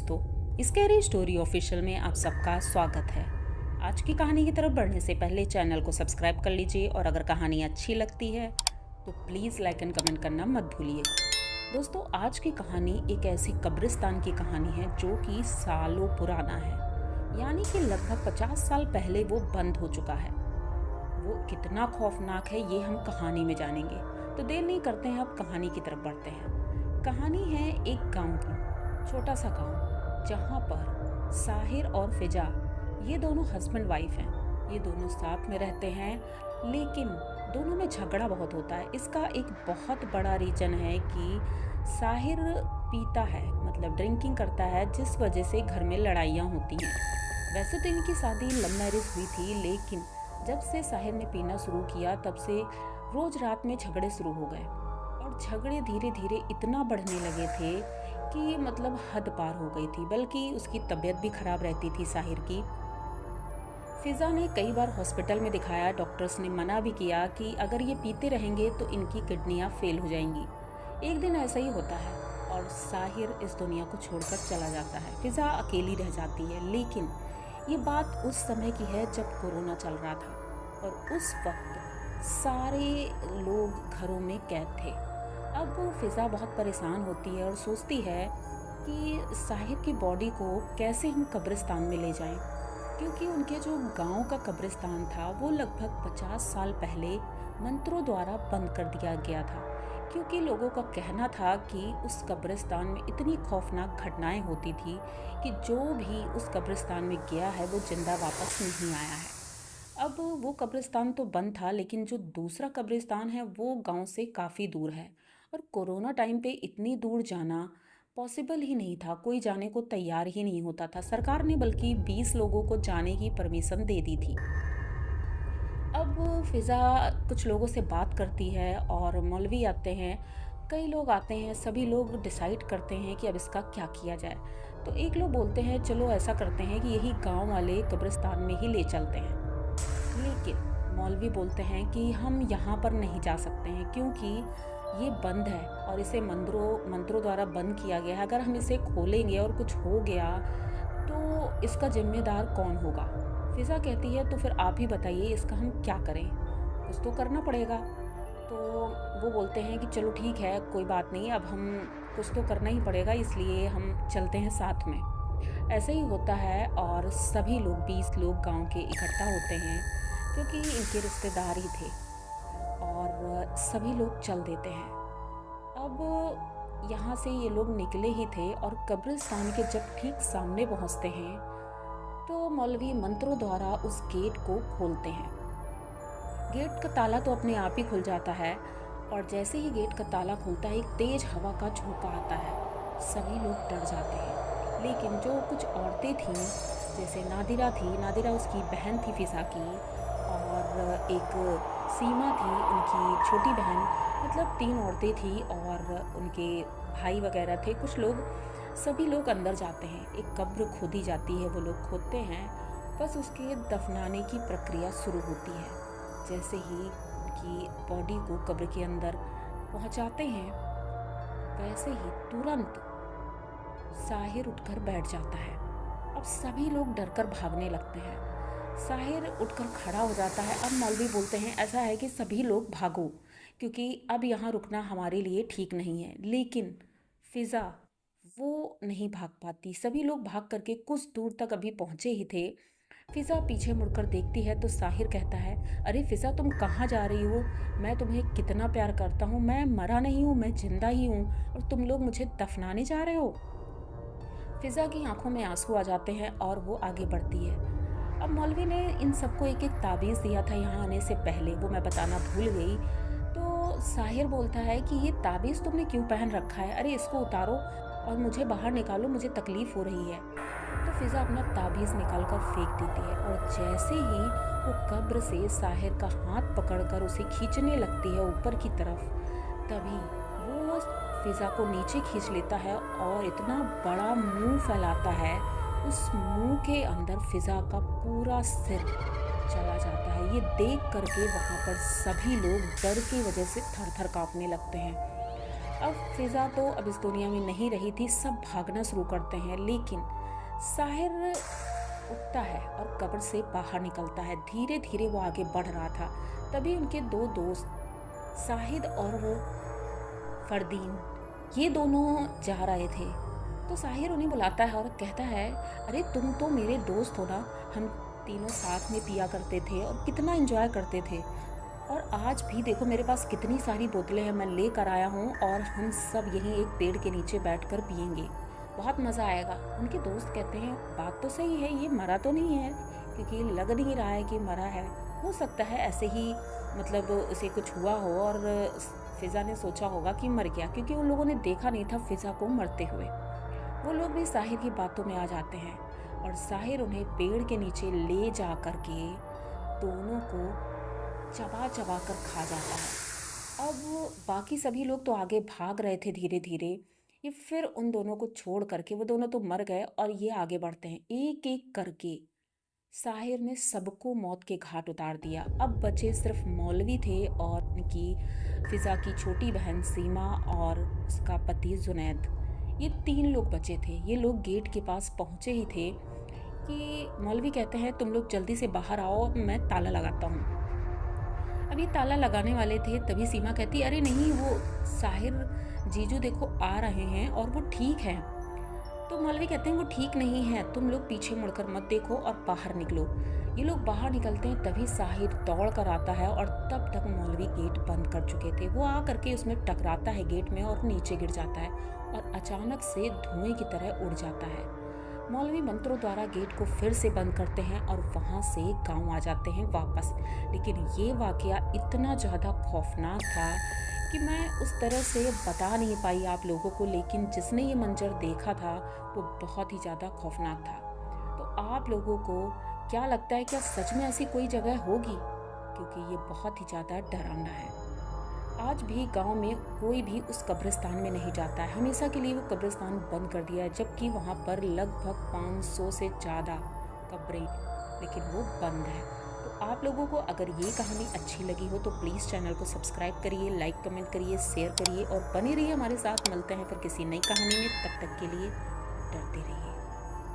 दोस्तों, scary story official में आप सबका स्वागत है। आज की कहानी की तरफ बढ़ने से पहले चैनल को सब्सक्राइब कर लीजिए और अगर कहानी अच्छी लगती है तो प्लीज़ लाइक एंड कमेंट करना मत भूलिएगा। दोस्तों, आज की कहानी एक ऐसी कब्रिस्तान की कहानी है जो कि सालों पुराना है, यानी कि लगभग 50 साल पहले वो बंद हो चुका है। वो कितना खौफनाक है ये हम कहानी में जानेंगे। तो देर नहीं करते हैं, अब कहानी की तरफ बढ़ते हैं। कहानी है एक गांव की, छोटा सा गांव जहां पर साहिर और फिजा ये दोनों हस्बैंड वाइफ हैं। ये दोनों साथ में रहते हैं, लेकिन दोनों में झगड़ा बहुत होता है। इसका एक बहुत बड़ा रीज़न है कि साहिर पीता है, मतलब ड्रिंकिंग करता है, जिस वजह से घर में लड़ाइयाँ होती हैं। वैसे तो इनकी शादी लव मैरिज हुई थी, लेकिन जब से साहिर ने पीना शुरू किया तब से रोज़ रात में झगड़े शुरू हो गए और झगड़े धीरे धीरे इतना बढ़ने लगे थे कि मतलब हद पार हो गई थी। बल्कि उसकी तबीयत भी ख़राब रहती थी साहिर की। फिज़ा ने कई बार हॉस्पिटल में दिखाया, डॉक्टर्स ने मना भी किया कि अगर ये पीते रहेंगे तो इनकी किडनियाँ फेल हो जाएंगी। एक दिन ऐसा ही होता है और साहिर इस दुनिया को छोड़कर चला जाता है। फिज़ा अकेली रह जाती है, लेकिन ये बात उस समय की है जब कोरोना चल रहा था और उस वक्त सारे लोग घरों में कैद थे। अब फिज़ा बहुत परेशान होती है और सोचती है कि साहिर की बॉडी को कैसे हम कब्रिस्तान में ले जाएं, क्योंकि उनके जो गांव का कब्रिस्तान था वो लगभग 50 साल पहले मंत्रों द्वारा बंद कर दिया गया था, क्योंकि लोगों का कहना था कि उस कब्रिस्तान में इतनी खौफनाक घटनाएं होती थी कि जो भी उस कब्रिस्तान में गया है वो जिंदा वापस नहीं आया है। अब वो कब्रिस्तान तो बंद था, लेकिन जो दूसरा कब्रिस्तान है वो गांव से काफ़ी दूर है और कोरोना टाइम पे इतनी दूर जाना पॉसिबल ही नहीं था। कोई जाने को तैयार ही नहीं होता था। सरकार ने बल्कि 20 लोगों को जाने की परमिशन दे दी थी। अब फिज़ा कुछ लोगों से बात करती है और मौलवी आते हैं, कई लोग आते हैं, सभी लोग डिसाइड करते हैं कि अब इसका क्या किया जाए। तो एक लोग बोलते हैं चलो ऐसा करते हैं कि यही गांव वाले कब्रिस्तान में ही ले चलते हैं, लेकिन मौलवी बोलते हैं कि हम यहाँ पर नहीं जा सकते हैं क्योंकि ये बंद है और इसे मंत्रों द्वारा बंद किया गया है। अगर हम इसे खोलेंगे और कुछ हो गया तो इसका जिम्मेदार कौन होगा। फिज़ा कहती है तो फिर आप ही बताइए इसका हम क्या करें, कुछ तो करना पड़ेगा। तो वो बोलते हैं कि चलो ठीक है, कोई बात नहीं, अब हम कुछ तो करना ही पड़ेगा, इसलिए हम चलते हैं साथ में। ऐसे ही होता है और सभी लोग 20 लोग गांव के इकट्ठा होते हैं, क्योंकि इनके रिश्तेदार ही थे, और सभी लोग चल देते हैं। अब यहाँ से ये लोग निकले ही थे और कब्रिस्तान के जब ठीक सामने पहुँचते हैं तो मौलवी मंत्रों द्वारा उस गेट को खोलते हैं। गेट का ताला तो अपने आप ही खुल जाता है और जैसे ही गेट का ताला खुलता है एक तेज हवा का झोंका आता है। सभी लोग डर जाते हैं, लेकिन जो कुछ औरतें थीं, जैसे नादिरा उसकी बहन थी फिज़ा की, और एक सीमा थी उनकी छोटी बहन, मतलब 3 औरतें थी और उनके भाई वगैरह थे कुछ लोग। सभी लोग अंदर जाते हैं, एक कब्र खोदी जाती है, वो लोग खोदते हैं, बस उसके दफनाने की प्रक्रिया शुरू होती है। जैसे ही उनकी बॉडी को कब्र के अंदर पहुंचाते हैं, वैसे ही तुरंत साहिर उठकर बैठ जाता है। अब सभी लोग डरकर भागने लगते हैं। साहिर उठकर खड़ा हो जाता है। अब मौलवी बोलते हैं ऐसा है कि सभी लोग भागो, क्योंकि अब यहाँ रुकना हमारे लिए ठीक नहीं है। लेकिन फिज़ा वो नहीं भाग पाती। सभी लोग भाग करके कुछ दूर तक अभी पहुँचे ही थे, फिज़ा पीछे मुड़कर देखती है तो साहिर कहता है, अरे फिज़ा तुम कहाँ जा रही हो? मैं तुम्हें कितना प्यार करता हूँ, मैं मरा नहीं हूँ, मैं जिंदा ही हूँ, और तुम लोग मुझे दफनाने जा रहे हो। फिज़ा की आंखों में आंसू आ जाते हैं और वो आगे बढ़ती है। अब मौलवी ने इन सबको एक एक ताबीज़ दिया था यहाँ आने से पहले, वो मैं बताना भूल गई। तो साहिर बोलता है कि ये ताबीज़ तुमने क्यों पहन रखा है? अरे इसको उतारो और मुझे बाहर निकालो, मुझे तकलीफ़ हो रही है। तो फिज़ा अपना ताबीज़ निकाल कर फेंक देती है और जैसे ही वो कब्र से साहिर का हाथ पकड़कर उसे खींचने लगती है ऊपर की तरफ, तभी वो फिज़ा को नीचे खींच लेता है और इतना बड़ा मुंह फैलाता है, उस मुंह के अंदर फिज़ा का पूरा सिर चला जाता है। ये देख करके वहाँ पर सभी लोग डर की वजह से थर थर काँपने लगते हैं। अब फिज़ा तो अब इस दुनिया में नहीं रही थी, सब भागना शुरू करते हैं, लेकिन साहिर उठता है और कब्र से बाहर निकलता है। धीरे धीरे वो आगे बढ़ रहा था, तभी उनके दो दोस्त साहिद और फरदीन ये दोनों जा रहे थे। तो साहिर उन्हें बुलाता है और कहता है, अरे तुम तो मेरे दोस्त हो ना, हम तीनों साथ में पिया करते थे और कितना एंजॉय करते थे, और आज भी देखो मेरे पास कितनी सारी बोतलें हैं, मैं लेकर आया हूँ और हम सब यहीं एक पेड़ के नीचे बैठकर पियेंगे, बहुत मज़ा आएगा। उनके दोस्त कहते हैं, बात तो सही है, ये मरा तो नहीं है, क्योंकि लग नहीं रहा है कि मरा है, हो सकता है ऐसे ही मतलब उसे कुछ हुआ हो और फिज़ा ने सोचा होगा कि मर गया, क्योंकि उन लोगों ने देखा नहीं था फिज़ा को मरते हुए। वो लोग भी साहिर की बातों में आ जाते हैं और साहिर उन्हें पेड़ के नीचे ले जा कर के दोनों को चबा चबा कर खा जाता है। अब बाकी सभी लोग तो आगे भाग रहे थे धीरे धीरे, ये फिर उन दोनों को छोड़ करके, वो दोनों तो मर गए और ये आगे बढ़ते हैं। एक एक करके साहिर ने सबको मौत के घाट उतार दिया। अब बचे सिर्फ मौलवी थे और उनकी फिज़ा की छोटी बहन सीमा और उसका पति जुनैद, ये 3 लोग बचे थे। ये लोग गेट के पास पहुँचे ही थे कि मौलवी कहते हैं, तुम लोग जल्दी से बाहर आओ, मैं ताला लगाता हूँ। अब ये ताला लगाने वाले थे, तभी सीमा कहती, अरे नहीं, वो साहिर जीजू देखो आ रहे हैं और वो ठीक है। तो मौलवी कहते हैं, वो ठीक नहीं है, तुम लोग पीछे मुड़कर मत देखो और बाहर निकलो। ये लोग बाहर निकलते हैं, तभी साहिर दौड़ कर आता है और तब तक मौलवी गेट बंद कर चुके थे। वो आ करके उसमें टकराता है गेट में और नीचे गिर जाता है और अचानक से धुएं की तरह उड़ जाता है। मौलवी मंत्रों द्वारा गेट को फिर से बंद करते हैं और वहाँ से गांव आ जाते हैं वापस। लेकिन ये वाकया इतना ज़्यादा खौफनाक था कि मैं उस तरह से बता नहीं पाई आप लोगों को, लेकिन जिसने ये मंजर देखा था वो बहुत ही ज़्यादा खौफनाक था। तो आप लोगों को क्या लगता है, क्या सच में ऐसी कोई जगह होगी? क्योंकि ये बहुत ही ज़्यादा डरावना है। आज भी गांव में कोई भी उस कब्रिस्तान में नहीं जाता है, हमेशा के लिए वो कब्रिस्तान बंद कर दिया है, जबकि वहाँ पर लगभग 500 से ज़्यादा कब्रें, लेकिन वो बंद है। तो आप लोगों को अगर ये कहानी अच्छी लगी हो तो प्लीज़ चैनल को सब्सक्राइब करिए, लाइक कमेंट करिए, शेयर करिए और बने रहिए हमारे साथ। मिलते हैं फिर किसी नई कहानी में, तब तक के लिए डरते रहिए।